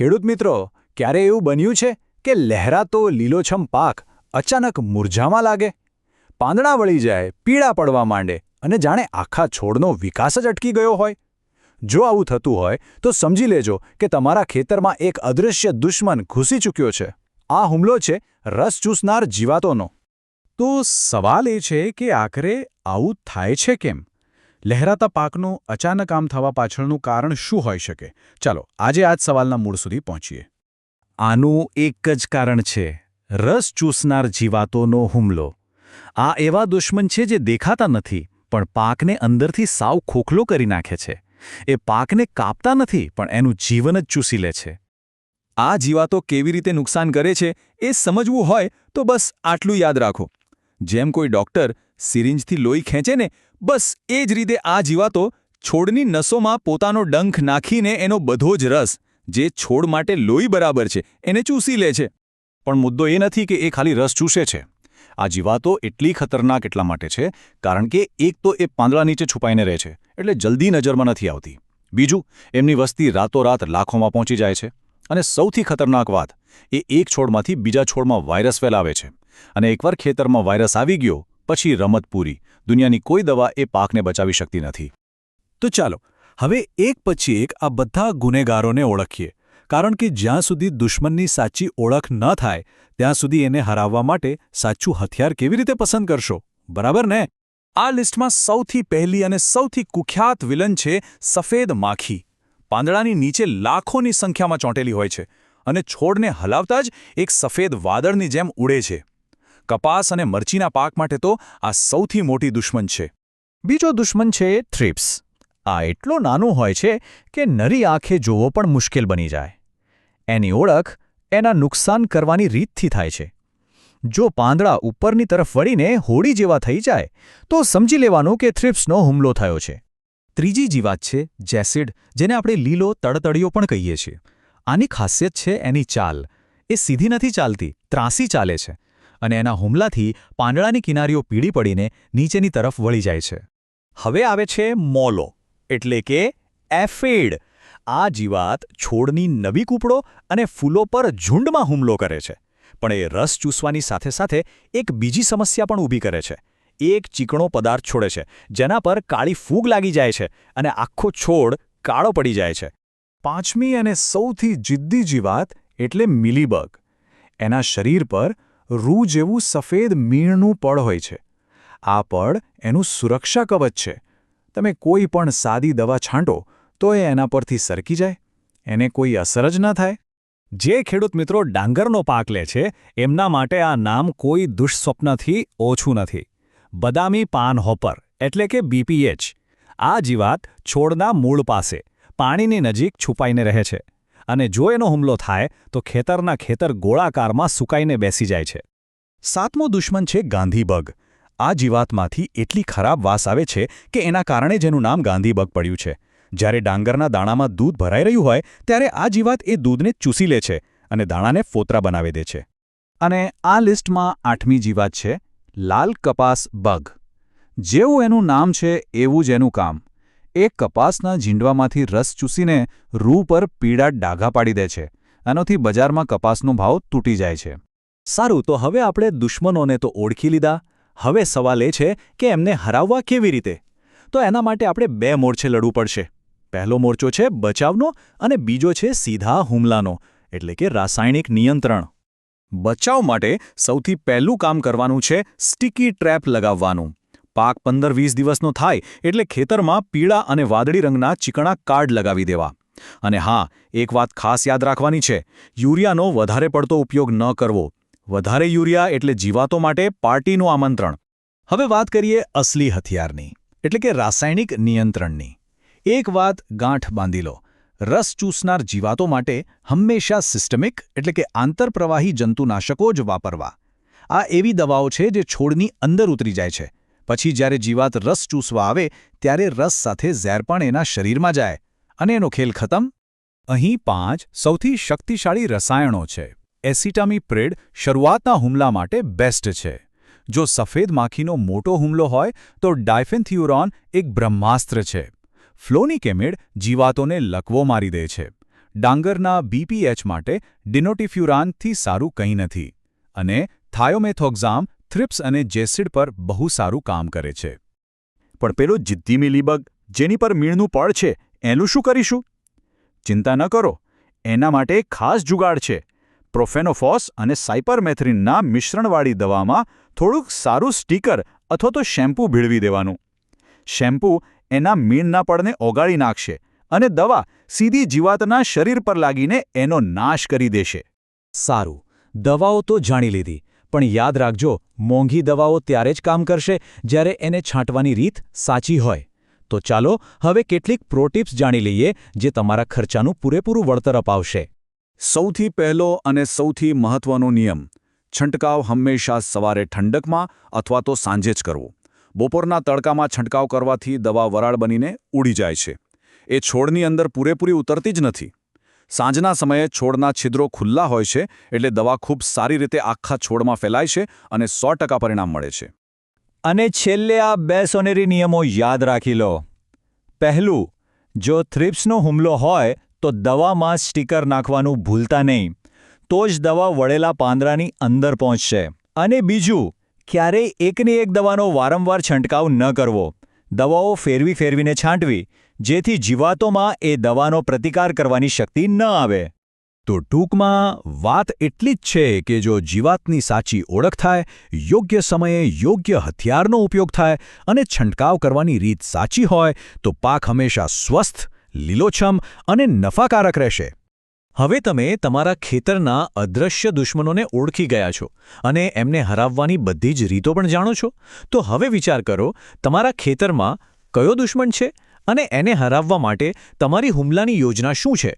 ખેડૂત મિત્રો, ક્યારે એવું બન્યું છે કે લહેરાતો લીલોછમ પાક અચાનક મૂરઝામાં લાગે, પાંદડા વળી જાય, પીળા પડવા માંડે અને જાણે આખા છોડનો વિકાસ જ અટકી ગયો હોય? જો આવું થતું હોય તો સમજી લેજો કે તમારા ખેતરમાં એક અદૃશ્ય દુશ્મન ઘૂસી ચૂક્યો છે. આ હુમલો છે રસ ચૂસનાર જીવાતોનો. તો સવાલ એ છે કે આખરે આવું થાય છે કેમ? લહેરાતા પાકનું અચાનક આમ થવા પાછળનું કારણ શું હોઈ શકે? ચાલો આજે આ જ સવાલના મૂળ સુધી પહોંચીએ. આનું એક જ કારણ છે રસ ચૂસનાર જીવાતોનો હુમલો. આ એવા દુશ્મન છે જે દેખાતા નથી પણ પાકને અંદરથી સાવ ખોખલો કરી નાખે છે. એ પાકને કાપતા નથી પણ એનું જીવન જ ચૂસી લે છે. આ જીવાતો કેવી રીતે નુકસાન કરે છે એ સમજવું હોય તો બસ આટલું યાદ રાખો. જેમ કોઈ ડૉક્ટર સિરિંજથી લોહી ખેંચે ને, બસ એ જ રીતે આ જીવાતો છોડની નસોમાં પોતાનો ડંખ નાખીને એનો બધો જ રસ, જે છોડ માટે લોહી બરાબર છે, એને ચૂસી લે છે. પણ મુદ્દો એ નથી કે એ ખાલી રસ ચૂસે છે. આ જીવાતો એટલી ખતરનાક એટલા માટે છે કારણ કે એક તો એ પાંદડા નીચે છુપાઈને રહે છે, એટલે જલ્દી નજરમાં નથી આવતી. બીજું, એમની વસ્તી રાતોરાત લાખોમાં પહોંચી જાય છે. અને સૌથી ખતરનાક વાત, એ એક છોડમાંથી બીજા છોડમાં વાયરસ ફેલાવે છે. અને એકવાર ખેતરમાં વાયરસ આવી ગયો પછી રમત પૂરી. દુનિયાની કોઈ દવા એ પાકને બચાવી શકતી નથી. તો ચાલો હવે એક પછી એક આ બધા ગુનેગારોને ઓળખીએ, કારણ કે જ્યાં સુધી દુશ્મનની સાચી ઓળખ ન થાય ત્યાં સુધી એને હરાવવા માટે સાચું હથિયાર કેવી રીતે પસંદ કરશો, બરાબર ને? આ લિસ્ટમાં સૌથી પહેલી અને સૌથી કુખ્યાત વિલન છે સફેદ માખી. પાંદડાની નીચે લાખોની સંખ્યામાં ચોંટેલી હોય છે અને છોડને હલાવતા જ એક સફેદ વાદળની જેમ ઉડે છે. કપાસ અને મરચીના પાક માટે તો આ સૌથી મોટી દુશ્મન છે. બીજો દુશ્મન છે થ્રિપ્સ. આ એટલો નાનો હોય છે કે નરી આંખે જોવો પણ મુશ્કેલ બની જાય. એની ઓળખ એના નુકસાન કરવાની રીતથી થાય છે. જો પાંદડા ઉપરની તરફ વળીને હોડી જેવા થઈ જાય તો સમજી લેવાનું કે થ્રિપ્સનો હુમલો થયો છે. ત્રીજી જીવાત છે જેસિડ, જેને આપણે લીલો તડતડિયો પણ કહીએ છીએ. આની ખાસિયત છે એની ચાલ. એ સીધી નથી ચાલતી, ત્રાંસી ચાલે છે. અને એના હુમલાથી પાંદડાની કિનારીઓ પીળી પડીને નીચેની તરફ વળી જાય છે. હવે આવે છે મોલો, એટલે કે એફિડ. આ જીવાત છોડની નવી કૂપળો અને ફૂલો પર ઝુંડમાં હુમલો કરે છે. પણ એ રસ ચૂસવાની સાથે સાથે એક બીજી સમસ્યા પણ ઊભી કરે છે. એક ચીકણો પદાર્થ છોડે છે જેના પર કાળી ફૂગ લાગી જાય છે અને આખો છોડ કાળો પડી જાય છે. પાંચમી અને સૌથી જિદ્દી જીવાત એટલે મિલીબગ. એના શરીર પર રૂ જેવું સફેદ મીણનું પડ હોય છે. આ પડ એનું સુરક્ષા કવચ છે. તમે કોઈ પણ સાદી દવા છાંટો તો એ એના પરથી સરકી જાય, એને કોઈ અસર જ ન થાય. જે ખેડૂત મિત્રો ડાંગરનો પાક લે છે એમના માટે આ નામ કોઈ દુઃસ્વપ્નથી ઓછું નથી. બદામી પાન હોપર એટલે કે BPH. આ જીવાત છોડના મૂળ પાસે પાણીની નજીક છુપાઈને રહે છે અને જો એનો હુમલો થાય તો ખેતરના ખેતર ગોળાકારમાં સુકાઈને બેસી જાય છે. સાતમો દુશ્મન છે ગાંધીબગ. આ જીવાતમાંથી એટલી ખરાબ વાસ આવે છે કે એના કારણે જ એનું નામ ગાંધીબગ પડ્યું છે. જ્યારે ડાંગરના દાણામાં દૂધ ભરાઈ રહ્યું હોય ત્યારે આ જીવાત એ દૂધને ચૂસી લે છે અને દાણાને ફોતરા બનાવી દે છે. અને આ લિસ્ટમાં આઠમી જીવાત છે લાલ કપાસ બગ. જેવું એનું નામ છે એવું જ એનું કામ. એ કપાસના ઝીંડવામાંથી રસ ચૂસીને રૂ પર પીળા ડાઘા પાડી દે છે. આનાથી બજારમાં કપાસનો ભાવ તૂટી જાય છે. સારું, તો હવે આપણે દુશ્મનોને તો ઓળખી લીધા. હવે સવાલ એ છે કે એમને હરાવવા કેવી રીતે? તો એના માટે આપણે બે મોરચે લડવું પડશે. પહેલો મોરચો છે બચાવનો અને બીજો છે સીધા હુમલાનો, એટલે કે રાસાયણિક નિયંત્રણ. બચાવ માટે સૌથી પહેલું કામ કરવાનું છે સ્ટીકી ટ્રેપ લગાવવાનું. પાક 15-20 દિવસનો થાય એટલે ખેતરમાં પીળા અને વાદળી રંગના ચીકણા કાર્ડ લગાવી દેવા. અને હા, એક વાત ખાસ યાદ રાખવાની છે, યુરિયાનો વધારે પડતો ઉપયોગ ન કરવો. વધારે યુરિયા એટલે જીવાતો માટે પાર્ટીનું આમંત્રણ. હવે વાત કરીએ અસલી હથિયારની, એટલે કે રાસાયણિક નિયંત્રણની. એક વાત ગાંઠ બાંધી લો, રસ ચૂસનાર જીવાતો માટે હંમેશા સિસ્ટમિક એટલે કે આંતરપ્રવાહી જંતુનાશકો જ વાપરવા. આ એવી દવાઓ છે જે છોડની અંદર ઉતરી જાય છે. પછી જ્યારે જીવાત રસ ચૂસવા આવે ત્યારે રસ સાથે ઝેર પણ એના શરીરમાં જાય અને એનો ખેલ ખતમ. અહીં 5 સૌથી શક્તિશાળી રસાયણો છે. એસિટામિપ્રિડ શરૂઆતના હુમલા માટે બેસ્ટ છે. જો સફેદ માખીનો મોટો હુમલો હોય તો ડાયફેન્થ્યુરોન એક બ્રહ્માસ્ત્ર છે. ફ્લોનિકેમિડ જીવાતોને લકવો મારી દે છે. ડાંગરના બીપીએચ માટે ડિનોટિફ્યુરાનથી સારું કંઈ નથી અને થાયોમેથોક્ઝામ થ્રિપ્સ અને જેસિડ પર બહુ સારું કામ કરે છે. પણ પેલો જિદ્દી મિલીબગ જેની પર મીણનું પડ છે એનું શું કરીશું? ચિંતા ન કરો, એના માટે એક ખાસ જુગાડ છે. પ્રોફેનોફોસ અને સાયપરમેથ્રિનના મિશ્રણવાળી દવામાં થોડુંક સારું સ્ટીકર અથવા તો શેમ્પૂ ભેળવી દેવાનું. શેમ્પૂ એના મીણના પડને ઓગાળી નાખશે અને દવા સીધી જીવાતના શરીર પર લાગીને એનો નાશ કરી દેશે. સારું, દવાઓ તો જાણી લીધી, પણ યાદ રાખજો, મોંઘી દવાઓ ત્યારે જ કામ કરશે જ્યારે એને છાંટવાની રીત સાચી હોય. તો ચાલો હવે કેટલીક પ્રો-ટિપ્સ જાણી લઈએ જે તમારા ખર્ચાનું પૂરેપૂરું વળતર અપાવશે. સૌથી પહેલો અને સૌથી મહત્વનો નિયમ: છંટકાવ હંમેશા સવારે ઠંડકમાં અથવા તો સાંજે જ કરવો. બપોરના તડકામાં છંટકાવ કરવાથી દવા વરાળ બનીને ઉડી જાય છે. એ છોડની અંદર પૂરેપૂરી ઉતરતી જ નથી. સાંજના સમયે છોડના છિદ્રો ખુલ્લા હોય છે, એટલે દવા ખૂબ સારી રીતે આખા છોડમાં ફેલાય છે અને 100% પરિણામ મળે છે. અને છેલ્લે આ 2 સોનેરી નિયમો યાદ રાખી લો. પહેલું, જો થ્રિપ્સનો હુમલો હોય તો દવામાં સ્ટીકર નાખવાનું ભૂલતા નહીં, તો જ દવા વળેલા પાંદડાની અંદર પહોંચશે. અને બીજું, ક્યારેય એકની એક દવાનો વારંવાર છંટકાવ ન કરવો. દવાઓ ફેરવીને છાંટવી, જેથી જીવાતોમાં એ દવાનો પ્રતિકાર કરવાની શક્તિ ન આવે. તો ટૂંકમાં વાત એટલી જ છે કે જો જીવાતની સાચી ઓળખ થાય, યોગ્ય સમયે યોગ્ય હથિયારનો ઉપયોગ થાય અને છંટકાવ કરવાની રીત સાચી હોય તો પાક હંમેશા સ્વસ્થ, લીલોછમ અને નફાકારક રહેશે. હવે તમે તમારા ખેતરના અદૃશ્ય દુશ્મનોને ઓળખી ગયા છો અને એમને હરાવવાની બધી જ રીતો પણ જાણો છો. તો હવે વિચાર કરો, તમારા ખેતરમાં કયો દુશ્મન છે અને એને હરાવવા માટે તમારી હુમલાની યોજના શું છે?